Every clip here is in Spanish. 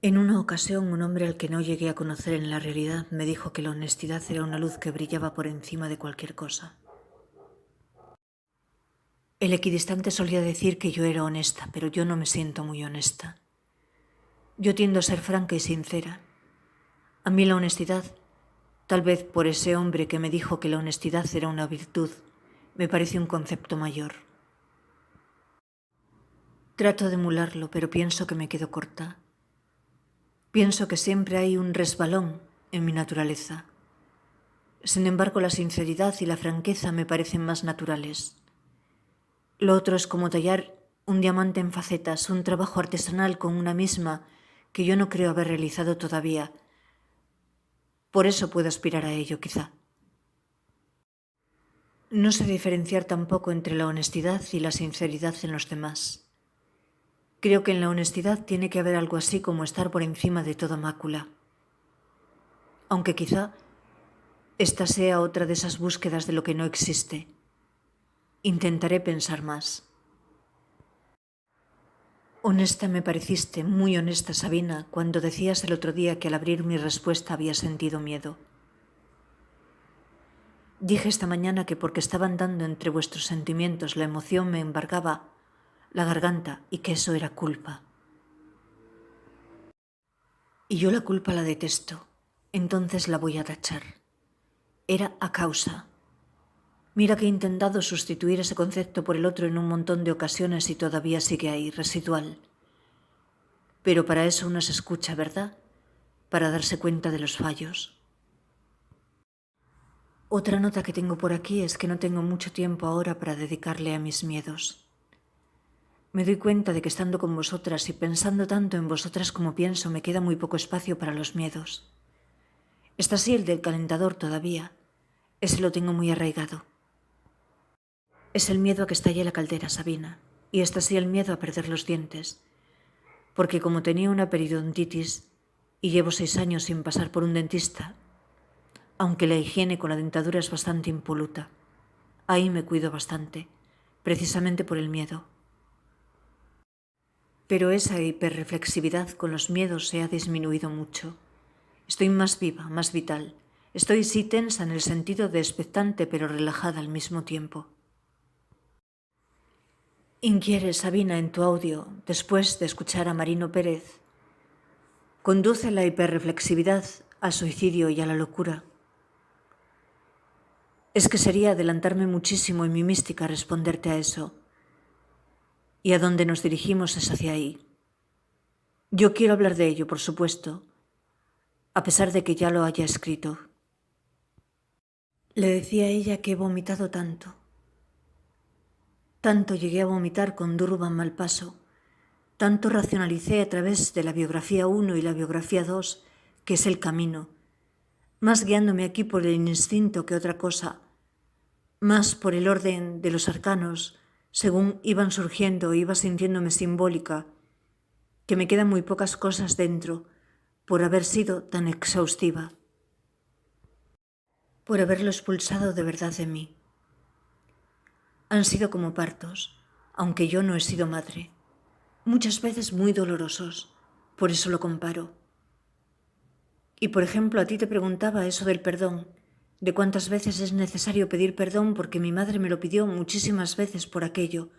En una ocasión, un hombre al que no llegué a conocer en la realidad me dijo que la honestidad era una luz que brillaba por encima de cualquier cosa. El equidistante solía decir que yo era honesta, pero yo no me siento muy honesta. Yo tiendo a ser franca y sincera. A mí la honestidad, tal vez por ese hombre que me dijo que la honestidad era una virtud, me parece un concepto mayor. Trato de emularlo, pero pienso que me quedo corta. Pienso que siempre hay un resbalón en mi naturaleza. Sin embargo, la sinceridad y la franqueza me parecen más naturales. Lo otro es como tallar un diamante en facetas, un trabajo artesanal con una misma que yo no creo haber realizado todavía. Por eso puedo aspirar a ello, quizá. No sé diferenciar tampoco entre la honestidad y la sinceridad en los demás. Creo que en la honestidad tiene que haber algo así como estar por encima de toda mácula. Aunque quizá esta sea otra de esas búsquedas de lo que no existe. Intentaré pensar más. Honesta me pareciste, muy honesta, Sabina, cuando decías el otro día que al abrir mi respuesta había sentido miedo. Dije esta mañana que porque estaban dando entre vuestros sentimientos la emoción me embargaba la garganta y que eso era culpa. Y yo la culpa la detesto, entonces la voy a tachar. Era a causa. Mira que he intentado sustituir ese concepto por el otro en un montón de ocasiones y todavía sigue ahí, residual. Pero para eso uno se escucha, ¿verdad? Para darse cuenta de los fallos. Otra nota que tengo por aquí es que no tengo mucho tiempo ahora para dedicarle a mis miedos. Me doy cuenta de que estando con vosotras y pensando tanto en vosotras como pienso, me queda muy poco espacio para los miedos. Está así el del calentador todavía. Ese lo tengo muy arraigado. Es el miedo a que estalle la caldera, Sabina. Y está así el miedo a perder los dientes. Porque como tenía una periodontitis y llevo 6 años sin pasar por un dentista, aunque la higiene con la dentadura es bastante impoluta, ahí me cuido bastante, precisamente por el miedo. Pero esa hiperreflexividad con los miedos se ha disminuido mucho. Estoy más viva, más vital. Estoy sí tensa en el sentido de expectante pero relajada al mismo tiempo. Inquieres, Sabina, en tu audio, después de escuchar a Marino Pérez. Conduce la hiperreflexividad al suicidio y a la locura. Es que sería adelantarme muchísimo en mi mística responderte a eso. Y a dónde nos dirigimos es hacia ahí. Yo quiero hablar de ello, por supuesto, a pesar de que ya lo haya escrito. Le decía a ella que he vomitado tanto. Tanto llegué a vomitar con Durban Malpaso. Tanto racionalicé a través de la biografía 1 y la biografía 2, que es el camino, más guiándome aquí por el instinto que otra cosa, más por el orden de los arcanos, según iban surgiendo, iba sintiéndome simbólica, que me quedan muy pocas cosas dentro por haber sido tan exhaustiva, por haberlo expulsado de verdad de mí. Han sido como partos, aunque yo no he sido madre, muchas veces muy dolorosos, por eso lo comparo. Y por ejemplo, a ti te preguntaba eso del perdón, de cuántas veces es necesario pedir perdón porque mi madre me lo pidió muchísimas veces por aquello,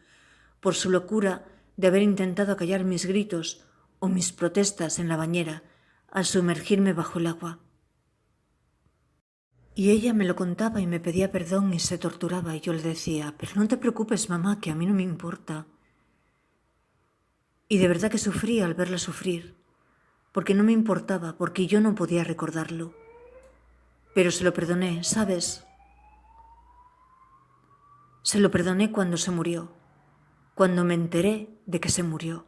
por su locura de haber intentado callar mis gritos o mis protestas en la bañera al sumergirme bajo el agua. Y ella me lo contaba y me pedía perdón y se torturaba y yo le decía, pero no te preocupes, mamá, que a mí no me importa. Y de verdad que sufría al verla sufrir, porque no me importaba, porque yo no podía recordarlo. Pero se lo perdoné, ¿sabes? Se lo perdoné cuando se murió, cuando me enteré de que se murió,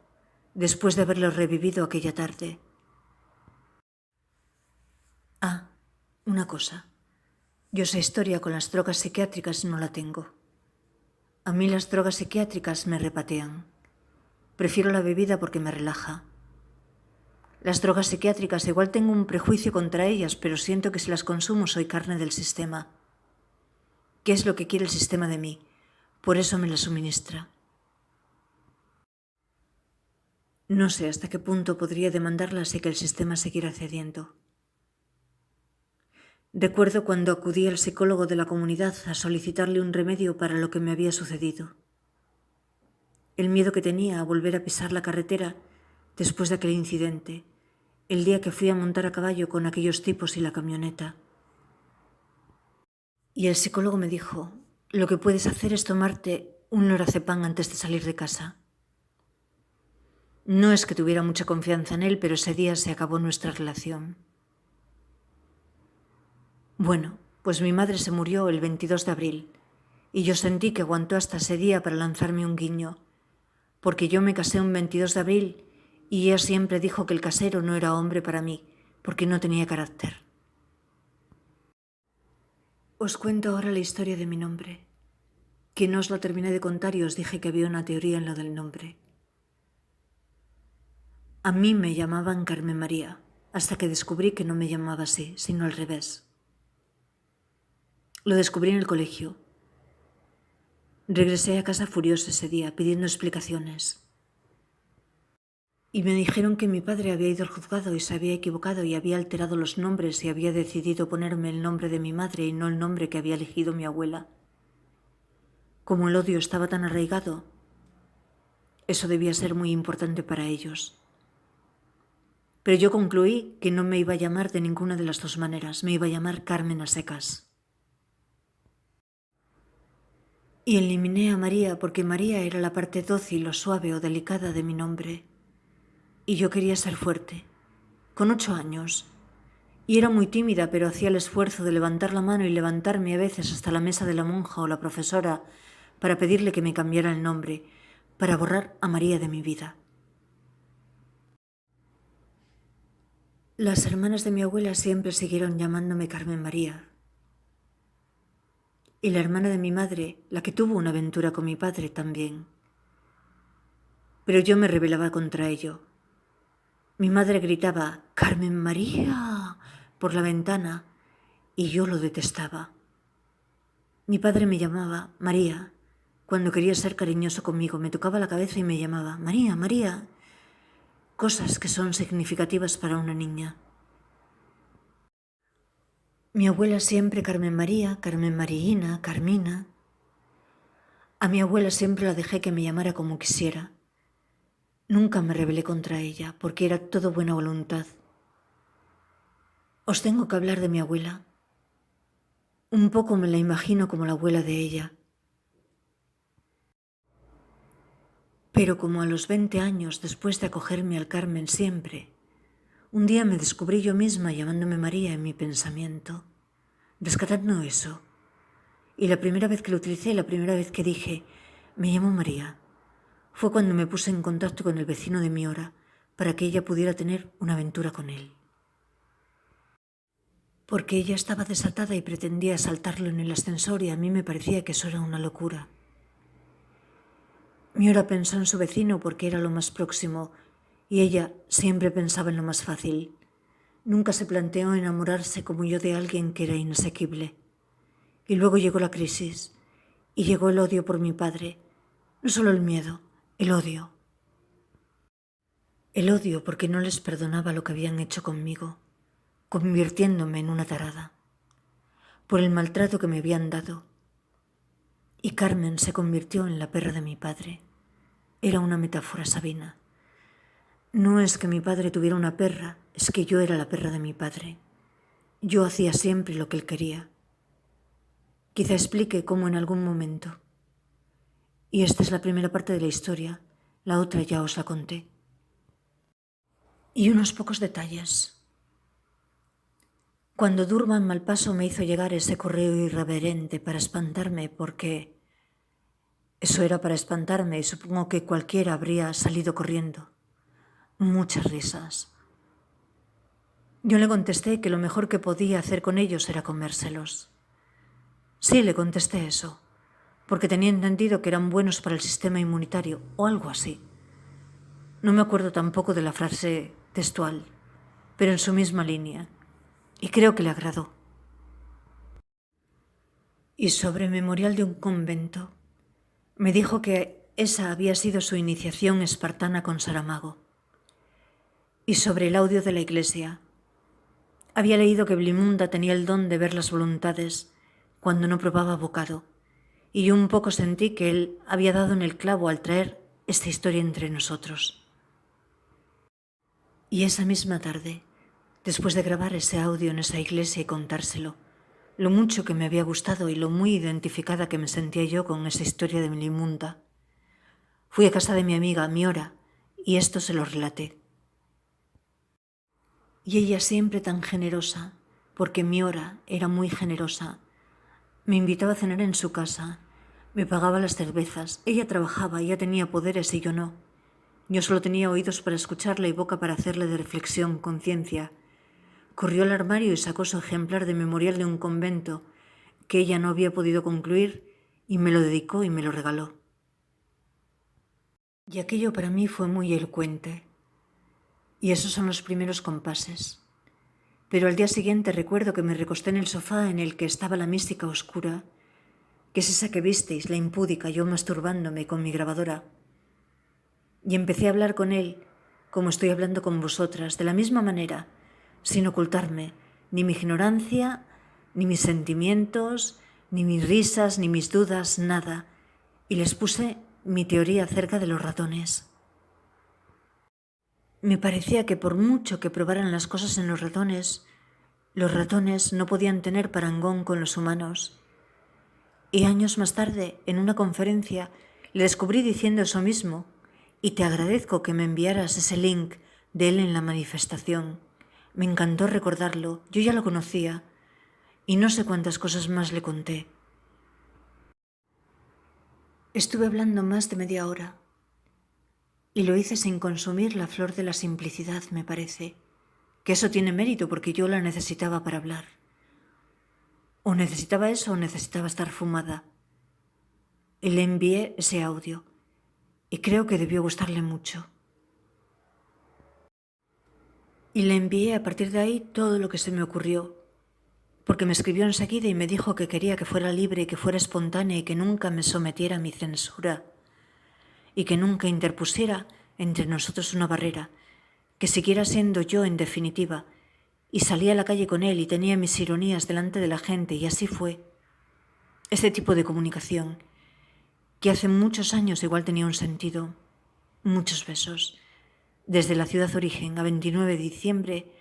después de haberlo revivido aquella tarde. Ah, una cosa. Yo esa historia con las drogas psiquiátricas no la tengo. A mí las drogas psiquiátricas me repatean. Prefiero la bebida porque me relaja. Las drogas psiquiátricas igual tengo un prejuicio contra ellas, pero siento que si las consumo soy carne del sistema. ¿Qué es lo que quiere el sistema de mí? Por eso me las suministra. No sé hasta qué punto podría demandarla si que el sistema siguiera cediendo. Recuerdo cuando acudí al psicólogo de la comunidad a solicitarle un remedio para lo que me había sucedido. El miedo que tenía a volver a pisar la carretera después de aquel incidente, el día que fui a montar a caballo con aquellos tipos y la camioneta. Y el psicólogo me dijo, lo que puedes hacer es tomarte un lorazepam antes de salir de casa. No es que tuviera mucha confianza en él, pero ese día se acabó nuestra relación. Bueno, pues mi madre se murió el 22 de abril y yo sentí que aguantó hasta ese día para lanzarme un guiño, porque yo me casé un 22 de abril y ella siempre dijo que el casero no era hombre para mí, porque no tenía carácter. Os cuento ahora la historia de mi nombre, que no os la terminé de contar y os dije que había una teoría en lo del nombre. A mí me llamaban Carmen María, hasta que descubrí que no me llamaba así, sino al revés. Lo descubrí en el colegio. Regresé a casa furiosa ese día, pidiendo explicaciones. Y me dijeron que mi padre había ido al juzgado y se había equivocado y había alterado los nombres y había decidido ponerme el nombre de mi madre y no el nombre que había elegido mi abuela. Como el odio estaba tan arraigado, eso debía ser muy importante para ellos. Pero yo concluí que no me iba a llamar de ninguna de las dos maneras, me iba a llamar Carmen a secas. Y eliminé a María porque María era la parte dócil o suave o delicada de mi nombre. Y yo quería ser fuerte, con 8 años. Y era muy tímida, pero hacía el esfuerzo de levantar la mano y levantarme a veces hasta la mesa de la monja o la profesora para pedirle que me cambiara el nombre, para borrar a María de mi vida. Las hermanas de mi abuela siempre siguieron llamándome Carmen María. Y la hermana de mi madre, la que tuvo una aventura con mi padre, también. Pero yo me rebelaba contra ello. Mi madre gritaba, ¡Carmen María!, por la ventana, y yo lo detestaba. Mi padre me llamaba María. Cuando quería ser cariñoso conmigo, me tocaba la cabeza y me llamaba María, María. Cosas que son significativas para una niña. Mi abuela siempre Carmen María, Carmen Mariina, Carmina. A mi abuela siempre la dejé que me llamara como quisiera. Nunca me rebelé contra ella, porque era todo buena voluntad. Os tengo que hablar de mi abuela. Un poco me la imagino como la abuela de ella. Pero como a los 20 años, después de acogerme al Carmen siempre, un día me descubrí yo misma llamándome María en mi pensamiento, rescatando eso. Y la primera vez que lo utilicé, la primera vez que dije, me llamo María, fue cuando me puse en contacto con el vecino de mi hora para que ella pudiera tener una aventura con él. Porque ella estaba desatada y pretendía asaltarlo en el ascensor y a mí me parecía que eso era una locura. Miora pensó en su vecino porque era lo más próximo y ella siempre pensaba en lo más fácil. Nunca se planteó enamorarse como yo de alguien que era inasequible. Y luego llegó la crisis y llegó el odio por mi padre. No solo el miedo, el odio. El odio porque no les perdonaba lo que habían hecho conmigo, convirtiéndome en una tarada, por el maltrato que me habían dado. Y Carmen se convirtió en la perra de mi padre. Era una metáfora, Sabina. No es que mi padre tuviera una perra, es que yo era la perra de mi padre. Yo hacía siempre lo que él quería. Quizá explique cómo en algún momento. Y esta es la primera parte de la historia, la otra ya os la conté. Y unos pocos detalles. Cuando Durban Malpaso me hizo llegar ese correo irreverente para espantarme, porque eso era para espantarme y supongo que cualquiera habría salido corriendo. Muchas risas. Yo le contesté que lo mejor que podía hacer con ellos era comérselos. Sí, le contesté eso, porque tenía entendido que eran buenos para el sistema inmunitario o algo así. No me acuerdo tampoco de la frase textual, pero en su misma línea, y creo que le agradó. Y sobre Memorial de un convento, me dijo que esa había sido su iniciación espartana con Saramago. Y sobre el audio de la iglesia. Había leído que Blimunda tenía el don de ver las voluntades cuando no probaba bocado, y yo un poco sentí que él había dado en el clavo al traer esta historia entre nosotros. Y esa misma tarde, después de grabar ese audio en esa iglesia y contárselo, lo mucho que me había gustado y lo muy identificada que me sentía yo con esa historia de Blimunda, fui a casa de mi amiga Miora y esto se lo relaté. Y ella siempre tan generosa, porque Miora era muy generosa, me invitaba a cenar en su casa, me pagaba las cervezas, ella trabajaba, ella tenía poderes y yo no. Yo solo tenía oídos para escucharla y boca para hacerle de reflexión, conciencia. Corrió al armario y sacó su ejemplar de memorial de un convento que ella no había podido concluir y me lo dedicó y me lo regaló. Y aquello para mí fue muy elocuente. Y esos son los primeros compases. Pero al día siguiente recuerdo que me recosté en el sofá en el que estaba la mística oscura, que es esa que visteis, la impúdica, yo masturbándome con mi grabadora. Y empecé a hablar con él, como estoy hablando con vosotras, de la misma manera, sin ocultarme ni mi ignorancia, ni mis sentimientos, ni mis risas, ni mis dudas, nada. Y les puse mi teoría acerca de los ratones. Me parecía que por mucho que probaran las cosas en los ratones no podían tener parangón con los humanos. Y años más tarde, en una conferencia, le descubrí diciendo eso mismo, y te agradezco que me enviaras ese link de él en la manifestación. Me encantó recordarlo, yo ya lo conocía, y no sé cuántas cosas más le conté. Estuve hablando más de media hora, y lo hice sin consumir la flor de la simplicidad, me parece, que eso tiene mérito porque yo la necesitaba para hablar. O necesitaba eso o necesitaba estar fumada. Y le envié ese audio, y creo que debió gustarle mucho. Y le envié a partir de ahí todo lo que se me ocurrió, porque me escribió enseguida y me dijo que quería que fuera libre, que fuera espontánea y que nunca me sometiera a mi censura, y que nunca interpusiera entre nosotros una barrera, que siguiera siendo yo en definitiva, y salí a la calle con él y tenía mis ironías delante de la gente, y así fue. Este tipo de comunicación, que hace muchos años igual tenía un sentido. Muchos besos. Desde la ciudad origen a 29 de diciembre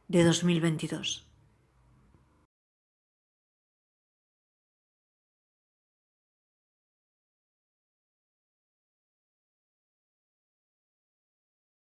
de 2022.